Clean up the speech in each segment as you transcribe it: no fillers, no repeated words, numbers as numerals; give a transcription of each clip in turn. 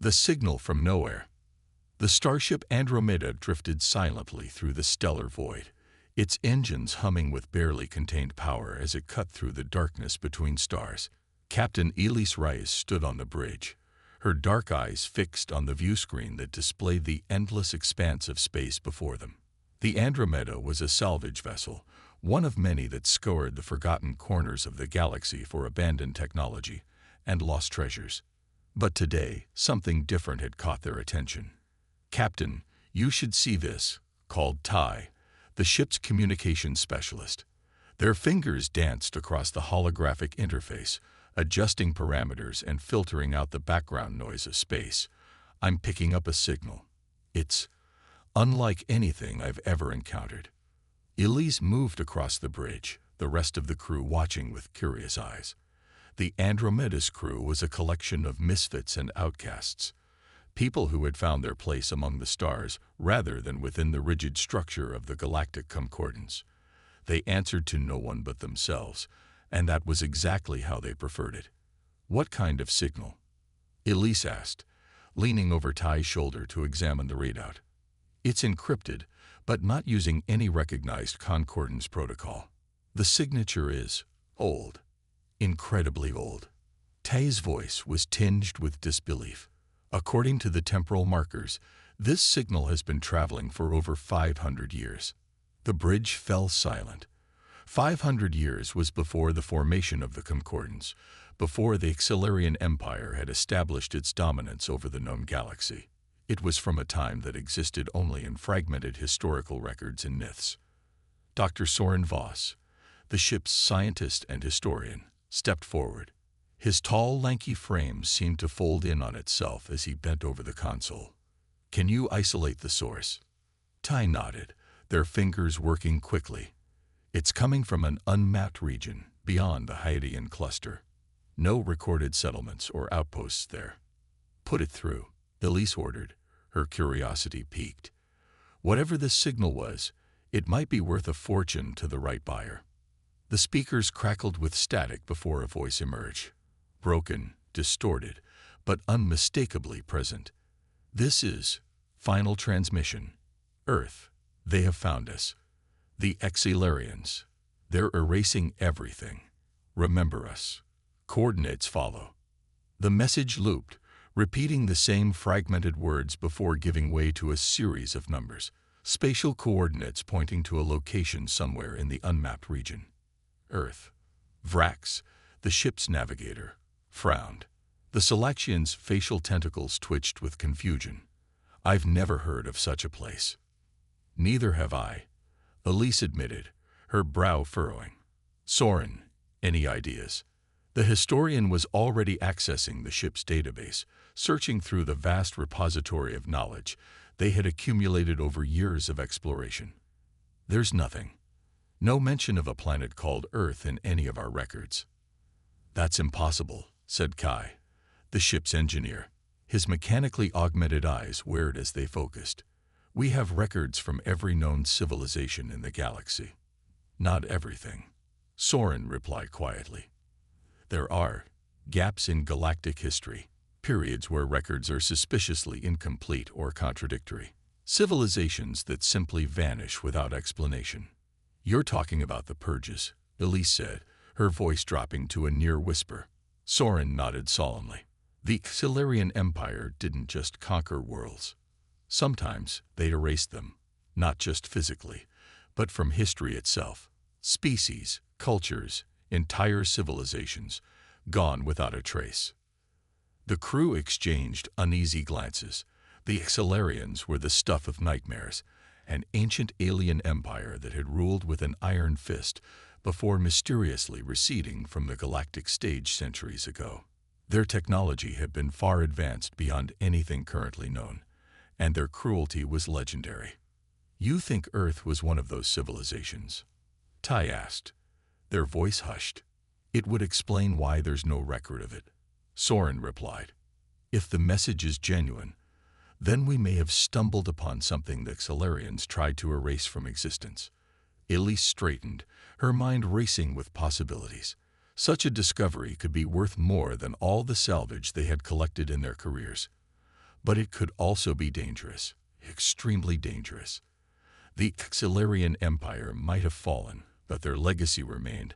The signal from nowhere. The starship Andromeda drifted silently through the stellar void, its engines humming with barely contained power as it cut through the darkness between stars. Captain Elise Rice stood on the bridge, her dark eyes fixed on the viewscreen that displayed the endless expanse of space before them. The Andromeda was a salvage vessel, one of many that scoured the forgotten corners of the galaxy for abandoned technology and lost treasures. But today, something different had caught their attention. "Captain, you should see this," called Ty, the ship's communications specialist. Their fingers danced across the holographic interface, adjusting parameters and filtering out the background noise of space. "I'm picking up a signal. It's unlike anything I've ever encountered." Elise moved across the bridge, the rest of the crew watching with curious eyes. The Andromeda's crew was a collection of misfits and outcasts, people who had found their place among the stars rather than within the rigid structure of the galactic concordance. They answered to no one but themselves, and that was exactly how they preferred it. "What kind of signal?" Elise asked, leaning over Ty's shoulder to examine the readout. "It's encrypted, but not using any recognized concordance protocol. The signature is old, incredibly old." Ty's voice was tinged with disbelief. "According to the temporal markers, this signal has been traveling for over 500 years. The bridge fell silent. 500 years was before the formation of the concordance, before the Exilarian Empire had established its dominance over the known galaxy. It was from a time that existed only in fragmented historical records and myths." Dr. Soren Voss, the ship's scientist and historian, stepped forward. His tall, lanky frame seemed to fold in on itself as he bent over the console. "Can you isolate the source?" Ty nodded, their fingers working quickly. "It's coming from an unmapped region beyond the Hydean cluster. No recorded settlements or outposts there." "Put it through," Elise ordered, her curiosity piqued. Whatever this signal was, it might be worth a fortune to the right buyer. The speakers crackled with static before a voice emerged. Broken, distorted, but unmistakably present. "This is final transmission. Earth, they have found us. The Exilarians. They're erasing everything. Remember us. Coordinates follow." The message looped, repeating the same fragmented words before giving way to a series of numbers, spatial coordinates pointing to a location somewhere in the unmapped region. Earth. Vrax, the ship's navigator, frowned. The Salaxian's facial tentacles twitched with confusion. "I've never heard of such a place." "Neither have I," Elise admitted, her brow furrowing. "Soren, any ideas?" The historian was already accessing the ship's database, searching through the vast repository of knowledge they had accumulated over years of exploration. "There's nothing. No mention of a planet called Earth in any of our records." "That's impossible," said Kai, the ship's engineer, his mechanically augmented eyes weird as they focused. "We have records from every known civilization in the galaxy." "Not everything," Soren replied quietly. "There are gaps in galactic history, periods where records are suspiciously incomplete or contradictory, civilizations that simply vanish without explanation." "You're talking about the purges," Elise said, her voice dropping to a near whisper. Soren nodded solemnly. "The Exilarian Empire didn't just conquer worlds. Sometimes they erased them, not just physically, but from history itself. Species, cultures, entire civilizations, gone without a trace." The crew exchanged uneasy glances. The Exilarians were the stuff of nightmares, an ancient alien empire that had ruled with an iron fist before mysteriously receding from the galactic stage centuries ago. Their technology had been far advanced beyond anything currently known, and their cruelty was legendary. "You think Earth was one of those civilizations?" Ty asked. Their voice hushed. "It would explain why there's no record of it," Soren replied. "If the message is genuine, then we may have stumbled upon something the Exilarians tried to erase from existence." Elise straightened, her mind racing with possibilities. Such a discovery could be worth more than all the salvage they had collected in their careers. But it could also be dangerous, extremely dangerous. The Xilarian Empire might have fallen, but their legacy remained,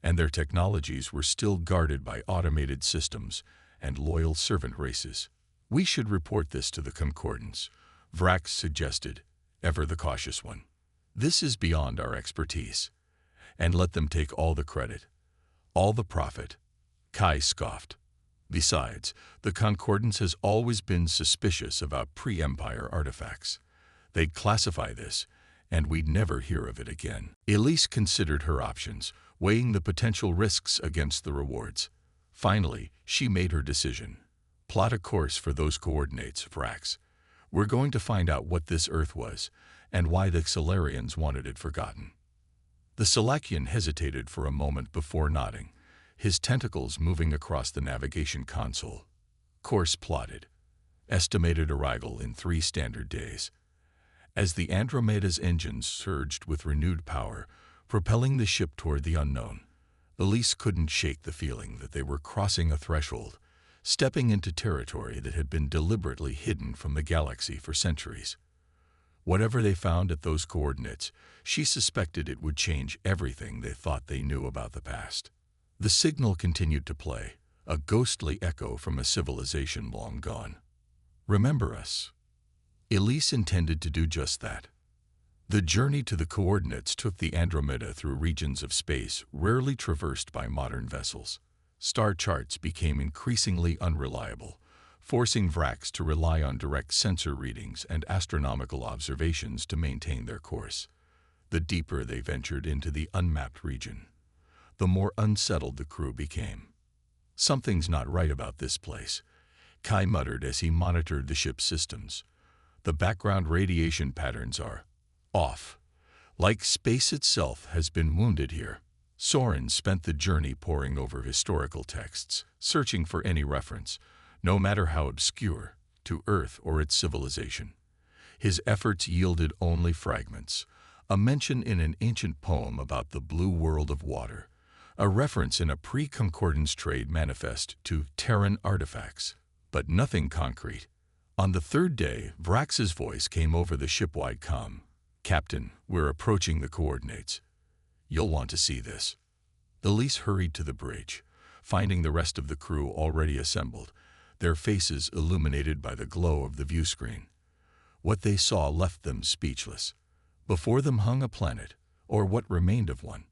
and their technologies were still guarded by automated systems and loyal servant races. We should report this to the Concordance, Vrax suggested, ever the cautious one. This is beyond our expertise. And let them take all the credit, all the profit. Kai scoffed. Besides, the Concordance has always been suspicious about pre-Empire artifacts. They'd classify this, and we'd never hear of it again. Elise considered her options, weighing the potential risks against the rewards. Finally, she made her decision. Plot a course for those coordinates, Vrax. We're going to find out what this Earth was, and why the Xilarians wanted it forgotten. The Salakian hesitated for a moment before nodding, his tentacles moving across the navigation console. Course plotted. Estimated arrival in 3 standard days. As the Andromeda's engines surged with renewed power, propelling the ship toward the unknown, Elise couldn't shake the feeling that they were crossing a threshold, stepping into territory that had been deliberately hidden from the galaxy for centuries. Whatever they found at those coordinates, she suspected it would change everything they thought they knew about the past. The signal continued to play, a ghostly echo from a civilization long gone. Remember us. Elise intended to do just that. The journey to the coordinates took the Andromeda through regions of space rarely traversed by modern vessels. Star charts became increasingly unreliable, forcing Vrax to rely on direct sensor readings and astronomical observations to maintain their course. The deeper they ventured into the unmapped region, the more unsettled the crew became. Something's not right about this place, Kai muttered as he monitored the ship's systems. The background radiation patterns are off, like space itself has been wounded here. Soren spent the journey poring over historical texts, searching for any reference, no matter how obscure, to Earth or its civilization. His efforts yielded only fragments, a mention in an ancient poem about the blue world of water, a reference in a pre-concordance trade manifest to Terran artifacts, but nothing concrete. On the 3rd day, Vrax's voice came over the shipwide comm. "Captain, we're approaching the coordinates. You'll want to see this." Elise hurried to the bridge, finding the rest of the crew already assembled, their faces illuminated by the glow of the view screen. What they saw left them speechless. Before them hung a planet, or what remained of one.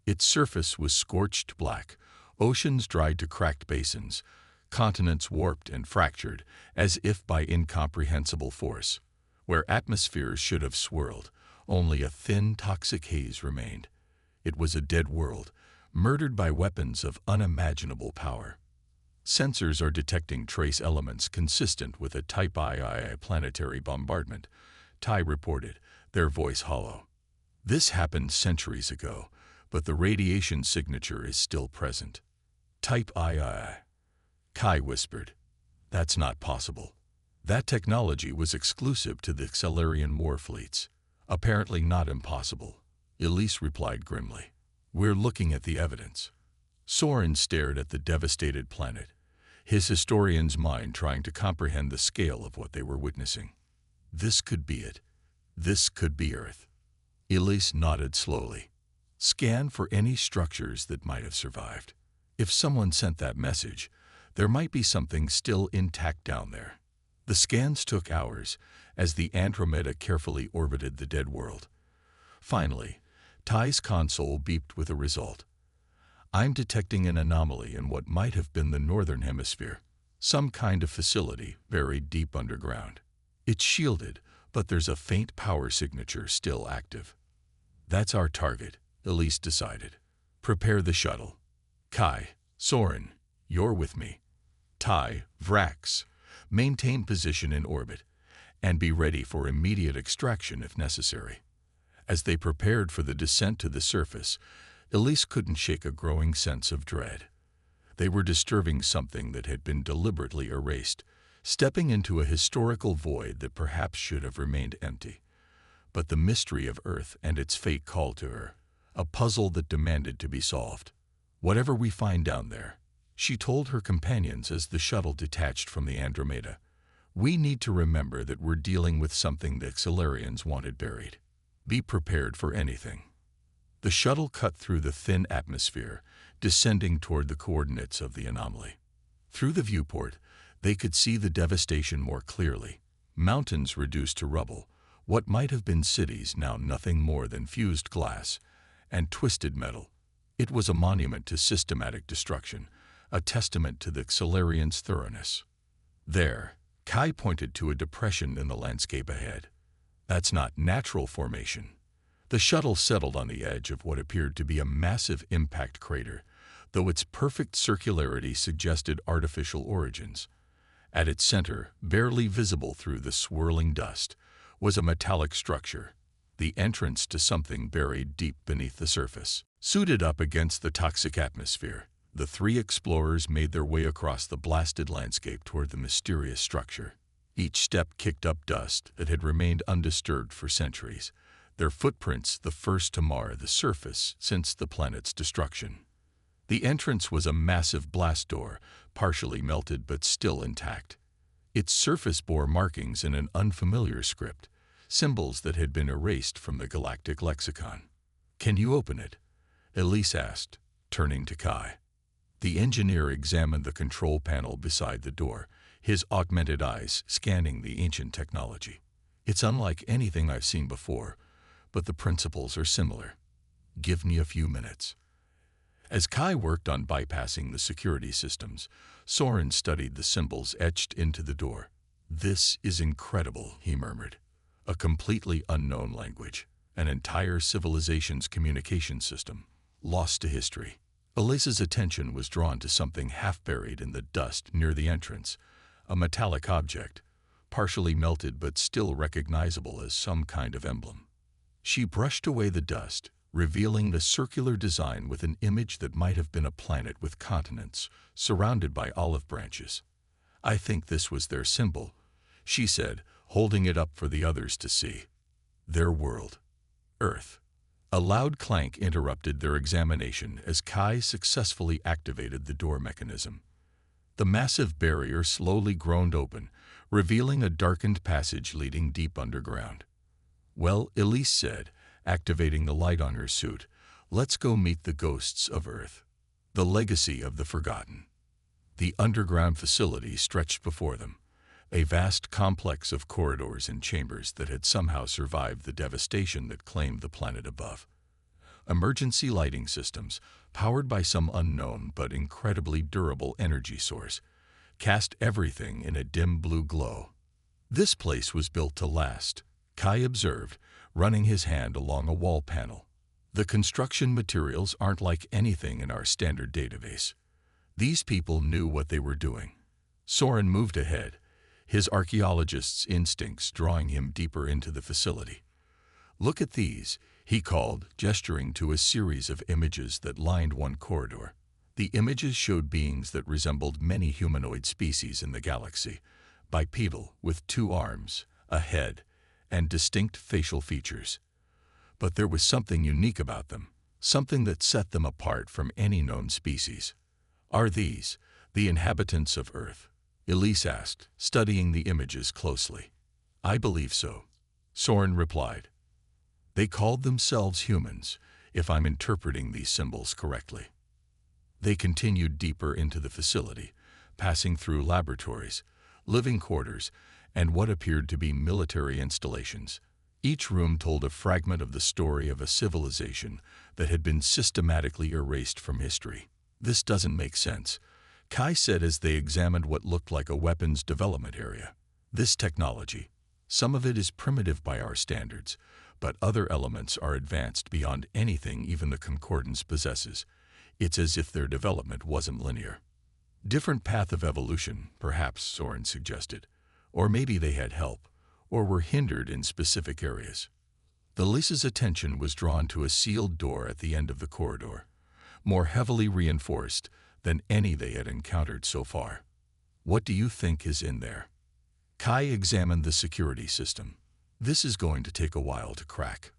Its surface was scorched black, oceans dried to cracked basins, continents warped and fractured as if by incomprehensible force. Where atmospheres should have swirled, only a thin, toxic haze remained. It was a dead world, murdered by weapons of unimaginable power. Sensors are detecting trace elements consistent with a Type II planetary bombardment, Tai reported, their voice hollow. This happened centuries ago, but the radiation signature is still present. Type II. Kai whispered. That's not possible. That technology was exclusive to the Xilarian war fleets. Apparently not impossible, Elise replied grimly. We're looking at the evidence. Soren stared at the devastated planet, his historian's mind trying to comprehend the scale of what they were witnessing. This could be it. This could be Earth. Elise nodded slowly. Scan for any structures that might have survived. If someone sent that message, there might be something still intact down there. The scans took hours as the Andromeda carefully orbited the dead world. Finally, Tai's console beeped with a result. I'm detecting an anomaly in what might have been the northern hemisphere, some kind of facility buried deep underground. It's shielded, but there's a faint power signature still active. That's our target, Elise decided. Prepare the shuttle. Kai, Soren, you're with me. Tai, Vrax, maintain position in orbit, and be ready for immediate extraction if necessary. As they prepared for the descent to the surface, Elise couldn't shake a growing sense of dread. They were disturbing something that had been deliberately erased, stepping into a historical void that perhaps should have remained empty. But the mystery of Earth and its fate called to her, a puzzle that demanded to be solved. Whatever we find down there, she told her companions as the shuttle detached from the Andromeda, We need to remember that we're dealing with something the Xilarians wanted buried. Be prepared for anything. The shuttle cut through the thin atmosphere, descending toward the coordinates of the anomaly. Through the viewport, they could see the devastation more clearly. Mountains reduced to rubble, what might have been cities now nothing more than fused glass and twisted metal. It was a monument to systematic destruction, a testament to the Xilarians' thoroughness. There, Kai pointed to a depression in the landscape ahead. That's not natural formation. The shuttle settled on the edge of what appeared to be a massive impact crater, though its perfect circularity suggested artificial origins. At its center, barely visible through the swirling dust, was a metallic structure, the entrance to something buried deep beneath the surface. Suited up against the toxic atmosphere, the three explorers made their way across the blasted landscape toward the mysterious structure. Each step kicked up dust that had remained undisturbed for centuries, their footprints the first to mar the surface since the planet's destruction. The entrance was a massive blast door, partially melted but still intact. Its surface bore markings in an unfamiliar script, symbols that had been erased from the galactic lexicon. "Can you open it?" Elise asked, turning to Kai. The engineer examined the control panel beside the door, his augmented eyes scanning the ancient technology. "It's unlike anything I've seen before, but the principles are similar. Give me a few minutes." As Kai worked on bypassing the security systems, Soren studied the symbols etched into the door. "This is incredible," he murmured. "A completely unknown language, an entire civilization's communication system, lost to history." Elise's attention was drawn to something half-buried in the dust near the entrance, a metallic object, partially melted but still recognizable as some kind of emblem. She brushed away the dust, revealing the circular design with an image that might have been a planet with continents, surrounded by olive branches. "I think this was their symbol," she said, holding it up for the others to see. "Their world, Earth." A loud clank interrupted their examination as Kai successfully activated the door mechanism. The massive barrier slowly groaned open, revealing a darkened passage leading deep underground. "Well," Elise said, activating the light on her suit, "let's go meet the ghosts of Earth, the legacy of the forgotten." The underground facility stretched before them, a vast complex of corridors and chambers that had somehow survived the devastation that claimed the planet above. Emergency lighting systems, powered by some unknown but incredibly durable energy source, cast everything in a dim blue glow. "This place was built to last," Kai observed, running his hand along a wall panel. "The construction materials aren't like anything in our standard database. These people knew what they were doing." Soren moved ahead, his archaeologist's instincts drawing him deeper into the facility. "Look at these," he called, gesturing to a series of images that lined one corridor. The images showed beings that resembled many humanoid species in the galaxy, bipedal with 2 arms, a head, and distinct facial features. But there was something unique about them, something that set them apart from any known species. "Are these the inhabitants of Earth?" Elise asked, studying the images closely. "I believe so," Soren replied. "They called themselves humans, if I'm interpreting these symbols correctly." They continued deeper into the facility, passing through laboratories, living quarters, and what appeared to be military installations. Each room told a fragment of the story of a civilization that had been systematically erased from history. "This doesn't make sense," Kai said as they examined what looked like a weapons development area. "This technology, some of it is primitive by our standards, but other elements are advanced beyond anything even the Concordance possesses. It's as if their development wasn't linear." "Different path of evolution, perhaps," Soren suggested. "Or maybe they had help, or were hindered in specific areas." Elise's attention was drawn to a sealed door at the end of the corridor, more heavily reinforced than any they had encountered so far. "What do you think is in there?" Kai examined the security system. "This is going to take a while to crack.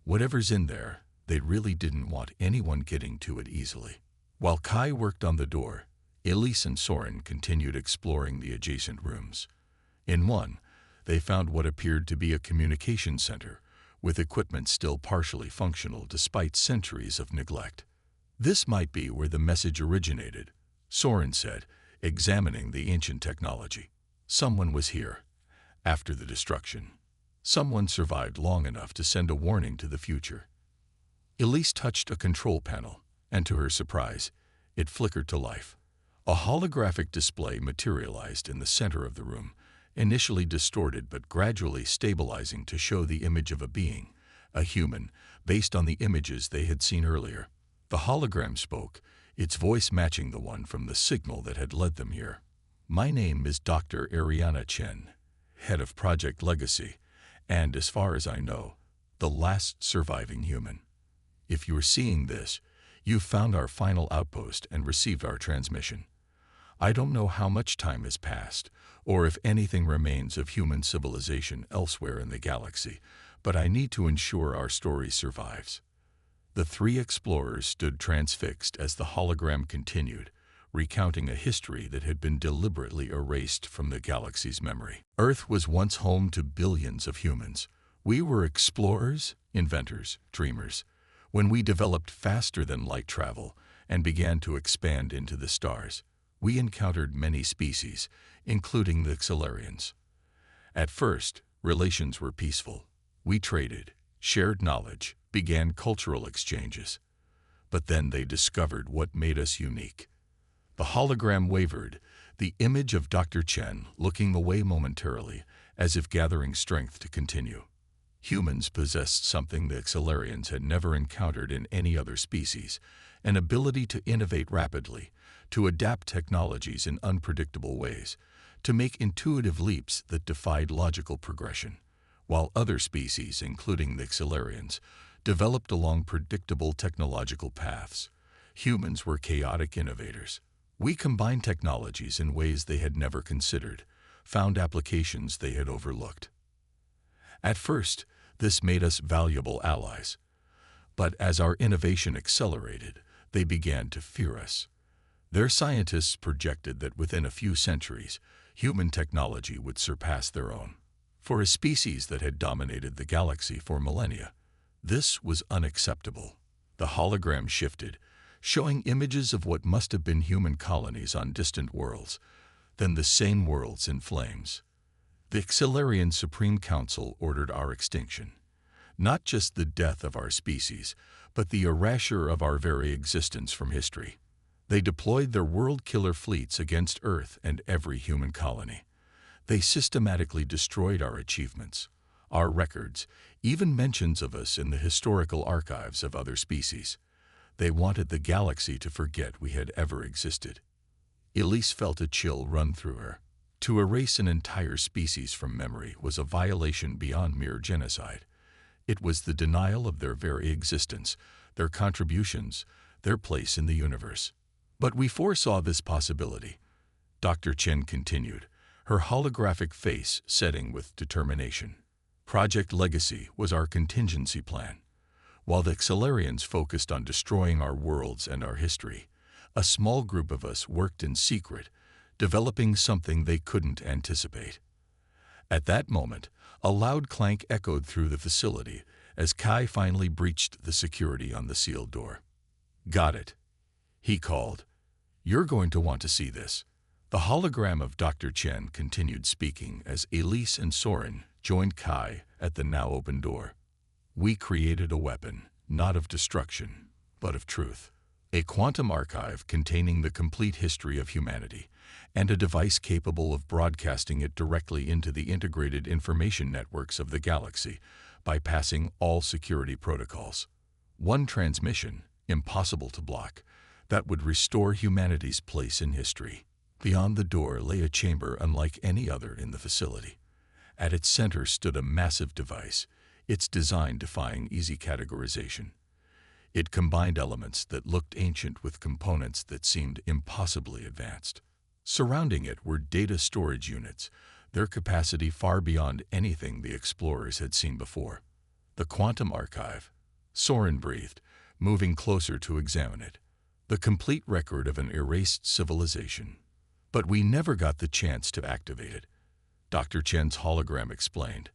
Whatever's in there, they really didn't want anyone getting to it easily." While Kai worked on the door, Elise and Soren continued exploring the adjacent rooms. In one, they found what appeared to be a communication center, with equipment still partially functional despite centuries of neglect. This might be where the message originated, Soren said, examining the ancient technology. Someone was here, after the destruction. Someone survived long enough to send a warning to the future. Elise touched a control panel, and to her surprise, it flickered to life. A holographic display materialized in the center of the room, initially distorted but gradually stabilizing to show the image of a being, a human, based on the images they had seen earlier. The hologram spoke, its voice matching the one from the signal that had led them here. "My name is Dr. Ariana Chen, head of Project Legacy, and as far as I know, the last surviving human. If you're seeing this, you've found our final outpost and received our transmission. I don't know how much time has passed, or if anything remains of human civilization elsewhere in the galaxy, but I need to ensure our story survives." The three explorers stood transfixed as the hologram continued, recounting a history that had been deliberately erased from the galaxy's memory. Earth was once home to billions of humans. We were explorers, inventors, dreamers. When we developed faster than light travel and began to expand into the stars, we encountered many species, including the Xelarians. At first, relations were peaceful. We traded, shared knowledge, began cultural exchanges. But then they discovered what made us unique. The hologram wavered, the image of Dr. Chen looking away momentarily, as if gathering strength to continue. Humans possessed something the Xelarians had never encountered in any other species, an ability to innovate rapidly, to adapt technologies in unpredictable ways, to make intuitive leaps that defied logical progression, while other species, including the Xelarians, developed along predictable technological paths. Humans were chaotic innovators. We combined technologies in ways they had never considered, found applications they had overlooked. At first, this made us valuable allies. But as our innovation accelerated, they began to fear us. Their scientists projected that within a few centuries, human technology would surpass their own. For a species that had dominated the galaxy for millennia, this was unacceptable. The hologram shifted, showing images of what must have been human colonies on distant worlds, then the same worlds in flames. The Xelarian Supreme Council ordered our extinction. Not just the death of our species, but the erasure of our very existence from history. They deployed their world-killer fleets against Earth and every human colony. They systematically destroyed our achievements, our records, even mentions of us in the historical archives of other species. They wanted the galaxy to forget we had ever existed. Elise felt a chill run through her. To erase an entire species from memory was a violation beyond mere genocide. It was the denial of their very existence, their contributions, their place in the universe. But we foresaw this possibility. Dr. Chen continued, her holographic face setting with determination. Project Legacy was our contingency plan. While the Xelarians focused on destroying our worlds and our history, a small group of us worked in secret, developing something they couldn't anticipate. At that moment, a loud clank echoed through the facility as Kai finally breached the security on the sealed door. "Got it," he called. "You're going to want to see this." The hologram of Dr. Chen continued speaking as Elise and Soren joined Kai at the now open door. "We created a weapon, not of destruction, but of truth. A quantum archive containing the complete history of humanity, and a device capable of broadcasting it directly into the integrated information networks of the galaxy, bypassing all security protocols. One transmission, impossible to block, that would restore humanity's place in history." Beyond the door lay a chamber unlike any other in the facility. At its center stood a massive device, its design defying easy categorization. It combined elements that looked ancient with components that seemed impossibly advanced. Surrounding it were data storage units, their capacity far beyond anything the explorers had seen before. "The quantum archive," Soren breathed, moving closer to examine it. "The complete record of an erased civilization. But we never got the chance to activate it. Dr. Chen's hologram explained,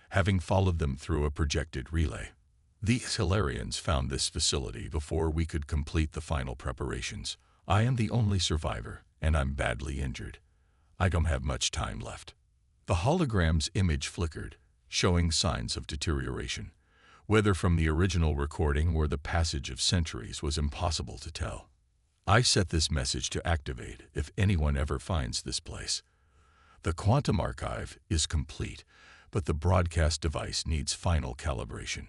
having followed them through a projected relay. The Solarians found this facility before we could complete the final preparations. I am the only survivor, and I'm badly injured. I don't have much time left. The hologram's image flickered, showing signs of deterioration. Whether from the original recording or the passage of centuries was impossible to tell. I set this message to activate if anyone ever finds this place. The quantum archive is complete, but the broadcast device needs final calibration.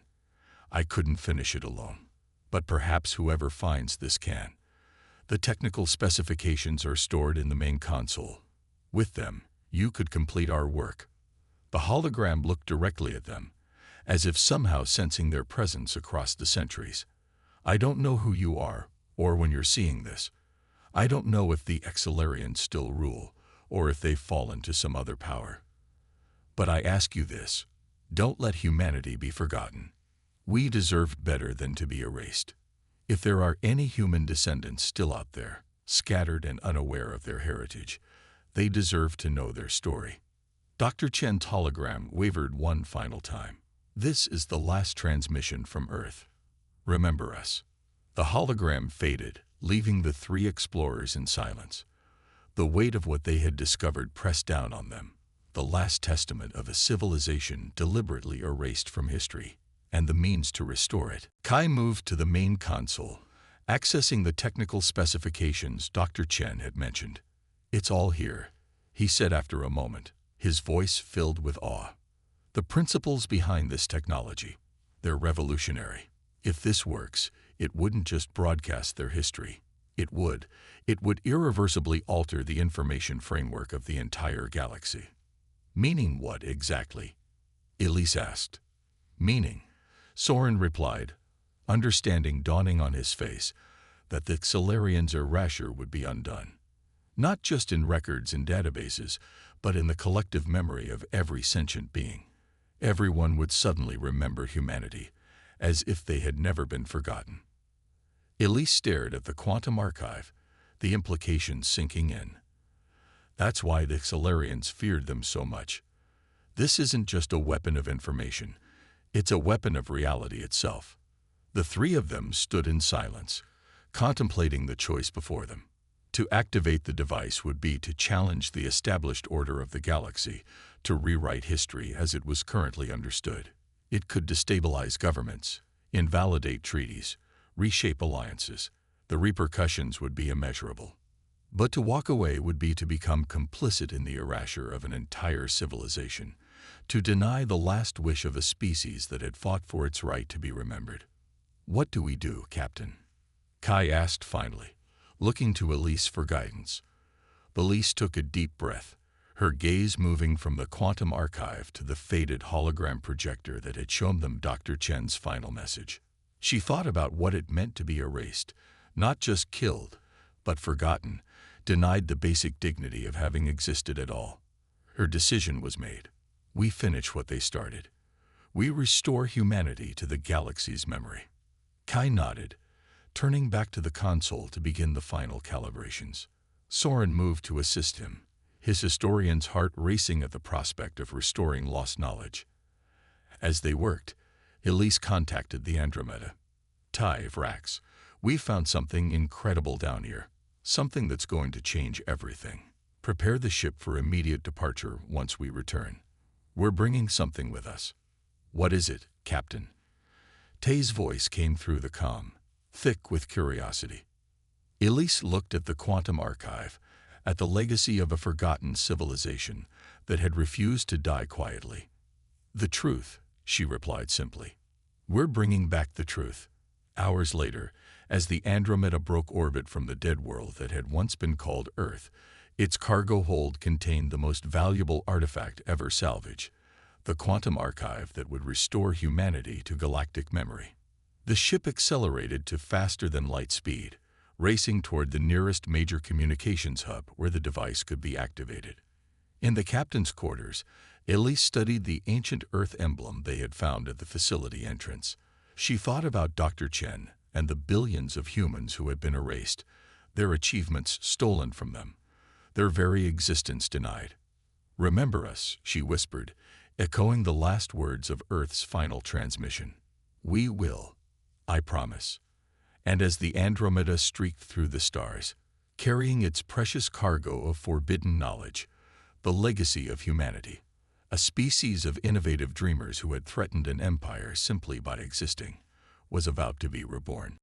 I couldn't finish it alone, but perhaps whoever finds this can. The technical specifications are stored in the main console. With them, you could complete our work. The hologram looked directly at them, as if somehow sensing their presence across the centuries. I don't know who you are, or when you're seeing this. I don't know if the Exolarians still rule, or if they've fallen to some other power. But I ask you this, don't let humanity be forgotten. We deserve better than to be erased. If there are any human descendants still out there, scattered and unaware of their heritage, they deserve to know their story. Dr. Chen's hologram wavered one final time. This is the last transmission from Earth. Remember us. The hologram faded, leaving the three explorers in silence. The weight of what they had discovered pressed down on them, the last testament of a civilization deliberately erased from history, and the means to restore it. Kai moved to the main console, accessing the technical specifications Dr. Chen had mentioned. It's all here, he said after a moment, his voice filled with awe. The principles behind this technology, they're revolutionary. If this works, it wouldn't just broadcast their history. It would irreversibly alter the information framework of the entire galaxy. Meaning what exactly? Elise asked. Meaning, Soren replied, understanding dawning on his face, that the Solarians' erasure would be undone. Not just in records and databases, but in the collective memory of every sentient being. Everyone would suddenly remember humanity, as if they had never been forgotten. Elise stared at the quantum archive, the implications sinking in. That's why the Solarians feared them so much. This isn't just a weapon of information, it's a weapon of reality itself. The three of them stood in silence, contemplating the choice before them. To activate the device would be to challenge the established order of the galaxy, to rewrite history as it was currently understood. It could destabilize governments, invalidate treaties, reshape alliances. The repercussions would be immeasurable. But to walk away would be to become complicit in the erasure of an entire civilization, to deny the last wish of a species that had fought for its right to be remembered. What do we do, Captain? Kai asked finally, looking to Elise for guidance. Elise took a deep breath, her gaze moving from the quantum archive to the faded hologram projector that had shown them Dr. Chen's final message. She thought about what it meant to be erased, not just killed, but forgotten, denied the basic dignity of having existed at all. Her decision was made. We finish what they started. We restore humanity to the galaxy's memory. Kai nodded, turning back to the console to begin the final calibrations. Soren moved to assist him, his historian's heart racing at the prospect of restoring lost knowledge. As they worked, Elise contacted the Andromeda. Vrax, we found something incredible down here, something that's going to change everything. Prepare the ship for immediate departure once we return. We're bringing something with us. What is it, Captain? Tay's voice came through the comm, thick with curiosity. Elise looked at the quantum archive, at the legacy of a forgotten civilization that had refused to die quietly. The truth, she replied simply. We're bringing back the truth. Hours later, as the Andromeda broke orbit from the dead world that had once been called Earth, its cargo hold contained the most valuable artifact ever salvaged, the quantum archive that would restore humanity to galactic memory. The ship accelerated to faster-than-light speed, racing toward the nearest major communications hub where the device could be activated. In the captain's quarters, Elise studied the ancient Earth emblem they had found at the facility entrance. She thought about Dr. Chen and the billions of humans who had been erased, their achievements stolen from them, their very existence denied. Remember us, she whispered, echoing the last words of Earth's final transmission. We will, I promise. And as the Andromeda streaked through the stars, carrying its precious cargo of forbidden knowledge, the legacy of humanity, a species of innovative dreamers who had threatened an empire simply by existing, was about to be reborn.